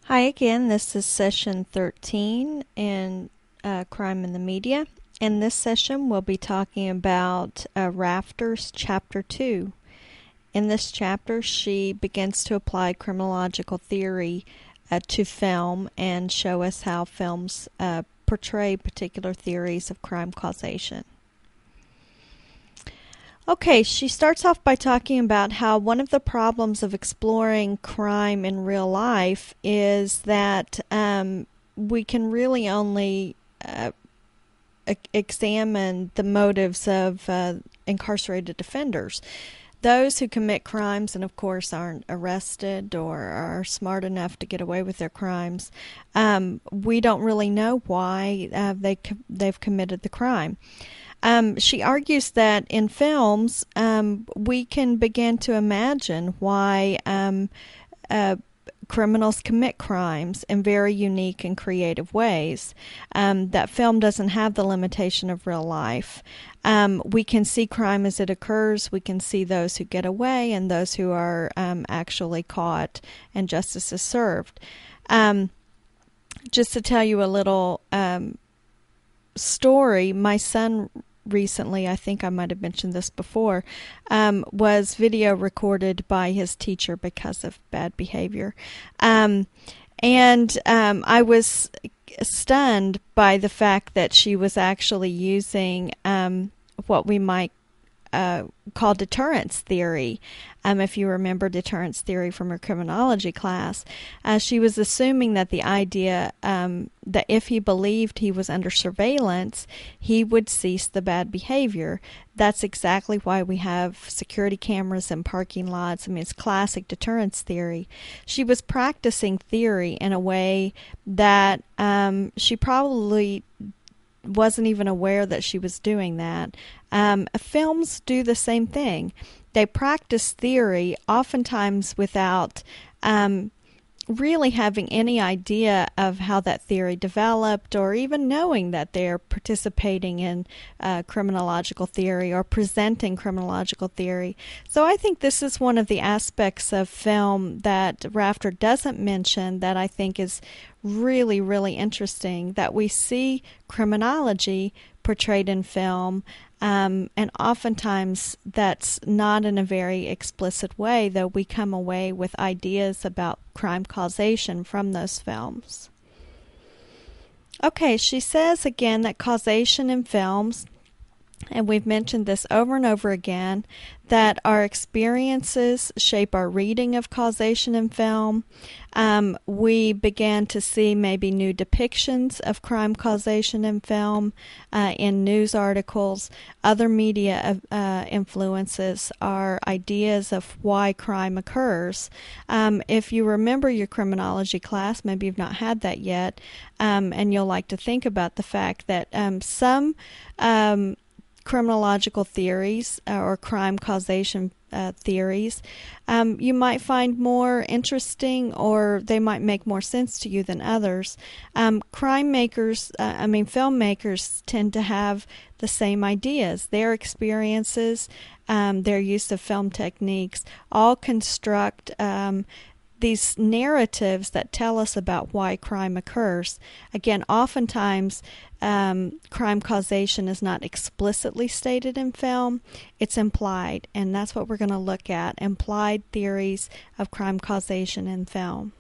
Hi again, this is session 13 in Crime in the Media. In this session, we'll be talking about Rafter's Chapter 2. In this chapter, she begins to apply criminological theory to film and show us how films portray particular theories of crime causation. Okay, she starts off by talking about how one of the problems of exploring crime in real life is that we can really only examine the motives of incarcerated offenders. Those who commit crimes and, of course, aren't arrested or are smart enough to get away with their crimes, we don't really know why they've committed the crime. She argues that in films, we can begin to imagine why criminals commit crimes in very unique and creative ways. That film doesn't have the limitation of real life. We can see crime as it occurs. We can see those who get away and those who are actually caught and justice is served. Just to tell you a little story, my son recently, I think I might have mentioned this before, was video recorded by his teacher because of bad behavior. I was stunned by the fact that she was actually using what we might call deterrence theory. If you remember deterrence theory from her criminology class, she was assuming that the idea that if he believed he was under surveillance, he would cease the bad behavior. That's exactly why we have security cameras in parking lots. I mean, it's classic deterrence theory. She was practicing theory in a way that she probably wasn't even aware that she was doing that. Films do the same thing. They practice theory oftentimes without really having any idea of how that theory developed or even knowing that they're participating in criminological theory or presenting criminological theory. So I think this is one of the aspects of film that Rafter doesn't mention that I think is really, really interesting, that we see criminology portrayed in film, and oftentimes that's not in a very explicit way, though we come away with ideas about crime causation from those films. Okay, she says again that causation in films, and we've mentioned this over and over again, that our experiences shape our reading of causation in film. We began to see maybe new depictions of crime causation in film, in news articles. Other media influences our ideas of why crime occurs. If you remember your criminology class, maybe you've not had that yet, and you'll like to think about the fact that some criminological theories or crime causation theories you might find more interesting, or they might make more sense to you than others. Filmmakers tend to have the same ideas. Their experiences, their use of film techniques, all construct these narratives that tell us about why crime occurs. Again, oftentimes crime causation is not explicitly stated in film, it's implied, and that's what we're going to look at, implied theories of crime causation in film.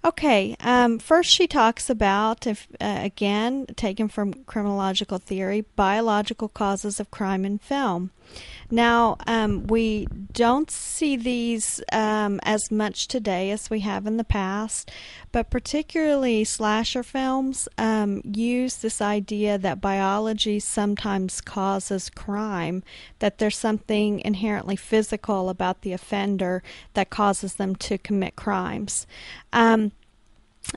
Okay, first she talks about, again, taken from criminological theory, biological causes of crime in film. Now, we don't see these as much today as we have in the past, but particularly slasher films use this idea that biology sometimes causes crime, that there's something inherently physical about the offender that causes them to commit crimes.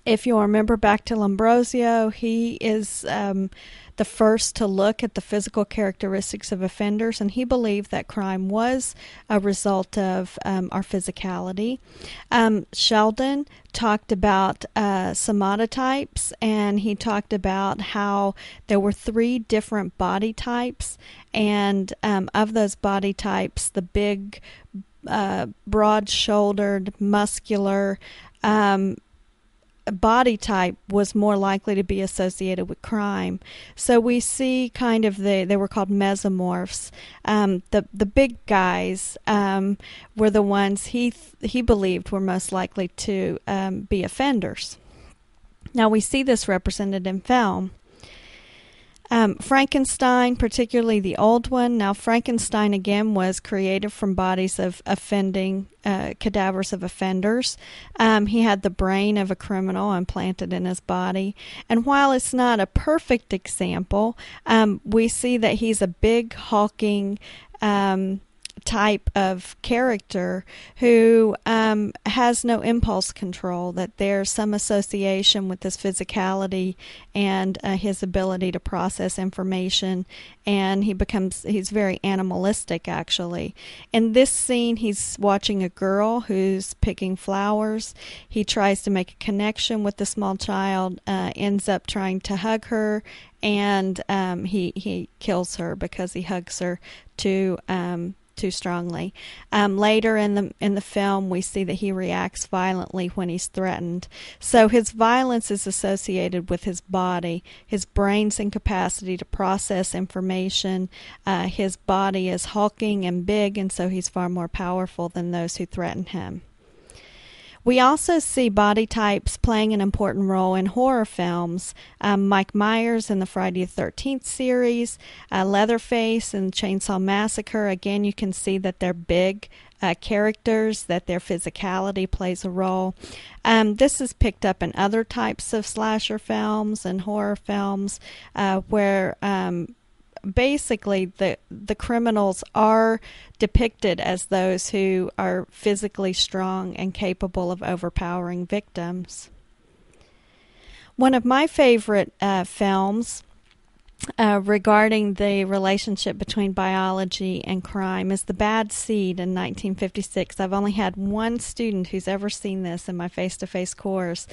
If you'll remember back to L'Ambrosio, he is the first to look at the physical characteristics of offenders, and he believed that crime was a result of our physicality. Sheldon talked about somatotypes, and he talked about how there were 3 different body types, and of those body types, the big broad-shouldered, muscular, body type was more likely to be associated with crime. So we see kind of they were called mesomorphs. The big guys were the ones he believed were most likely to be offenders. Now we see this represented in film. Frankenstein, particularly the old one. Now, Frankenstein, again, was created from bodies of offending cadavers of offenders. He had the brain of a criminal implanted in his body. And while it's not a perfect example, we see that he's a big, hulking type of character who has no impulse control, that there's some association with his physicality and his ability to process information, and he's very animalistic, actually. In this scene, he's watching a girl who's picking flowers. He tries to make a connection with the small child, ends up trying to hug her, and he kills her because he hugs her too strongly. Later in the film, we see that he reacts violently when he's threatened. So his violence is associated with his body, his brain's incapacity to process information. His body is hulking and big, and so he's far more powerful than those who threaten him. We also see body types playing an important role in horror films. Mike Myers in the Friday the 13th series, Leatherface in Chainsaw Massacre. Again, you can see that they're big characters, that their physicality plays a role. This is picked up in other types of slasher films and horror films where basically the criminals are depicted as those who are physically strong and capable of overpowering victims. One of my favorite films regarding the relationship between biology and crime is The Bad Seed in 1956. I've only had one student who's ever seen this in my face-to-face course.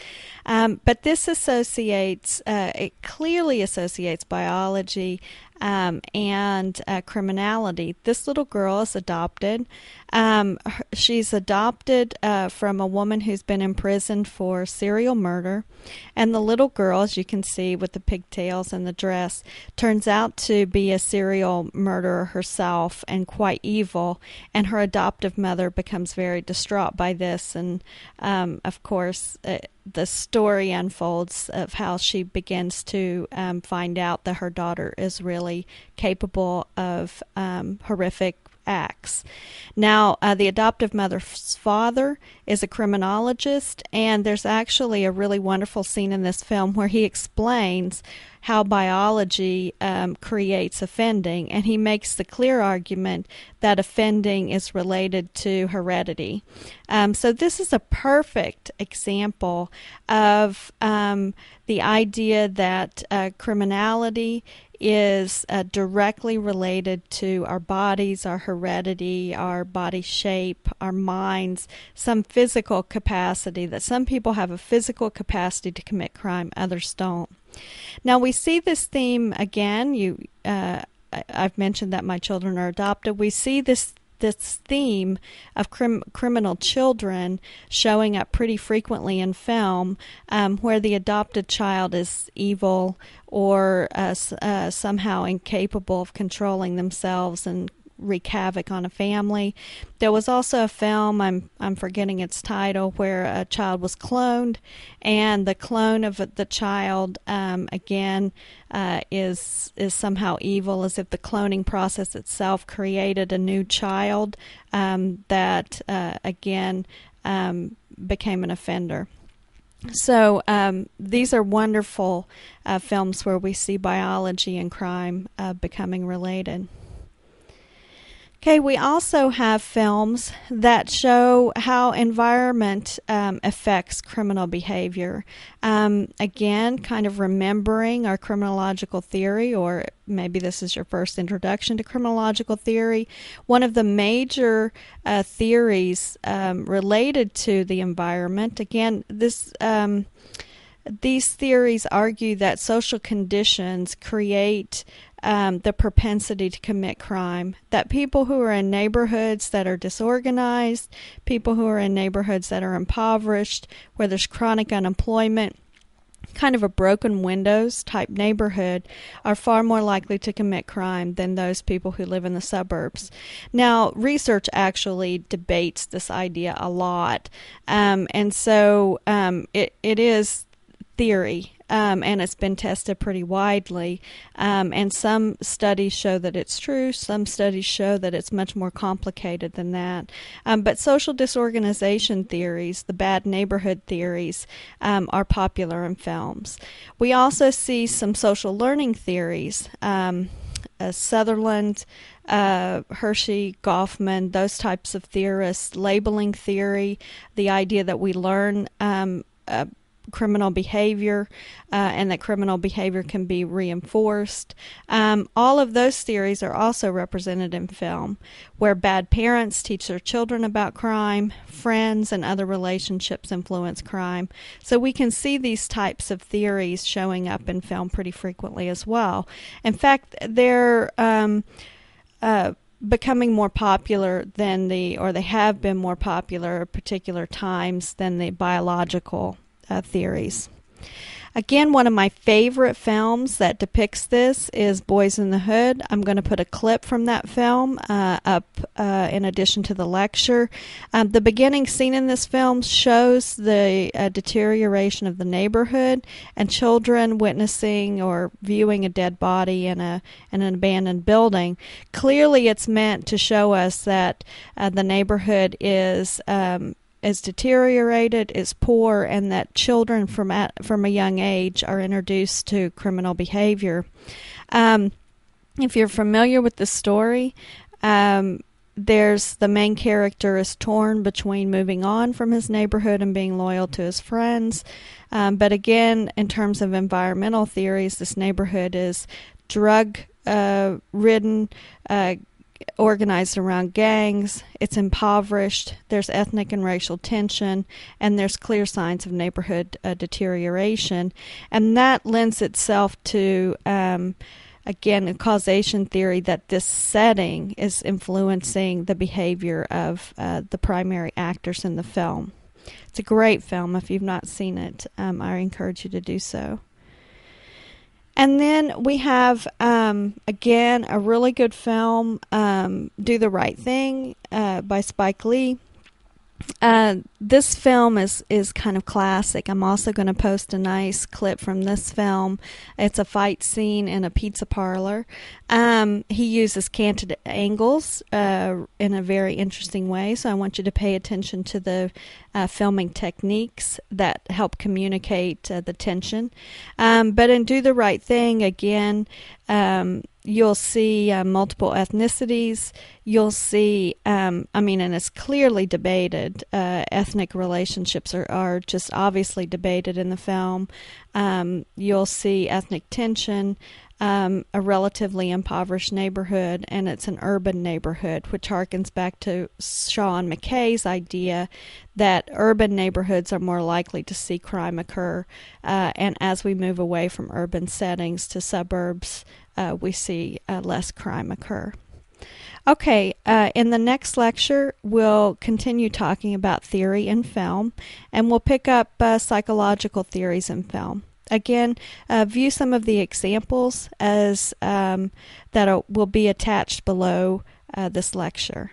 But this it clearly associates biology and criminality. This little girl is adopted. She's adopted from a woman who's been imprisoned for serial murder. And the little girl, as you can see with the pigtails and the dress, turns out to be a serial murderer herself and quite evil. And her adoptive mother becomes very distraught by this. And of course, the story unfolds of how she begins to find out that her daughter is really capable of horrific acts. Now, the adoptive mother's father is a criminologist, and there's actually a really wonderful scene in this film where he explains how biology creates offending, and he makes the clear argument that offending is related to heredity. So this is a perfect example of the idea that criminality is directly related to our bodies, our heredity, our body shape, our minds, some physical capacity, that some people have a physical capacity to commit crime, others don't. Now we see this theme again. I've mentioned that my children are adopted. We see this theme of criminal children showing up pretty frequently in film, where the adopted child is evil or somehow incapable of controlling themselves and wreak havoc on a family. There was also a film, I'm forgetting its title, where a child was cloned, and the clone of the child again is somehow evil, as if the cloning process itself created a new child that again became an offender. So these are wonderful films where we see biology and crime becoming related. Okay, we also have films that show how environment affects criminal behavior. Again, kind of remembering our criminological theory, or maybe this is your first introduction to criminological theory. One of the major theories related to the environment, again, this these theories argue that social conditions create the propensity to commit crime. That people who are in neighborhoods that are disorganized, people who are in neighborhoods that are impoverished, where there's chronic unemployment, kind of a broken windows type neighborhood, are far more likely to commit crime than those people who live in the suburbs. Now, research actually debates this idea a lot, and so it is theory, and it's been tested pretty widely, and some studies show that it's true, some studies show that it's much more complicated than that. But social disorganization theories, the bad neighborhood theories, are popular in films. We also see some social learning theories, Sutherland, Hershey, Goffman, those types of theorists, labeling theory, the idea that we learn criminal behavior, and that criminal behavior can be reinforced. All of those theories are also represented in film, where bad parents teach their children about crime, friends and other relationships influence crime. So we can see these types of theories showing up in film pretty frequently as well. In fact, they're becoming more popular than they have been more popular at particular times than the biological theories. Again, one of my favorite films that depicts this is Boys in the Hood. I'm going to put a clip from that film up in addition to the lecture. The beginning scene in this film shows the deterioration of the neighborhood and children witnessing or viewing a dead body in an abandoned building. Clearly, it's meant to show us that the neighborhood is deteriorated, is poor, and that children from a young age are introduced to criminal behavior. If you're familiar with the story, there's the main character is torn between moving on from his neighborhood and being loyal to his friends. But again, in terms of environmental theories, this neighborhood is drug ridden, organized around gangs, it's impoverished, there's ethnic and racial tension, and there's clear signs of neighborhood deterioration. And that lends itself to, again, a causation theory that this setting is influencing the behavior of the primary actors in the film. It's a great film. If you've not seen it, I encourage you to do so. And then we have, again, a really good film, Do the Right Thing by Spike Lee. This film is kind of classic. I'm also going to post a nice clip from this film. It's a fight scene in a pizza parlor. He uses canted angles in a very interesting way, so I want you to pay attention to the filming techniques that help communicate the tension. But in Do the Right Thing, again, you'll see multiple ethnicities. You'll see, and it's clearly debated. Ethnic relationships are just obviously debated in the film. You'll see ethnic tension, a relatively impoverished neighborhood, and it's an urban neighborhood, which harkens back to Sean McKay's idea that urban neighborhoods are more likely to see crime occur. And as we move away from urban settings to suburbs, we see less crime occur. Okay, in the next lecture, we'll continue talking about theory in film, and we'll pick up psychological theories in film. Again, view some of the examples as that will be attached below this lecture.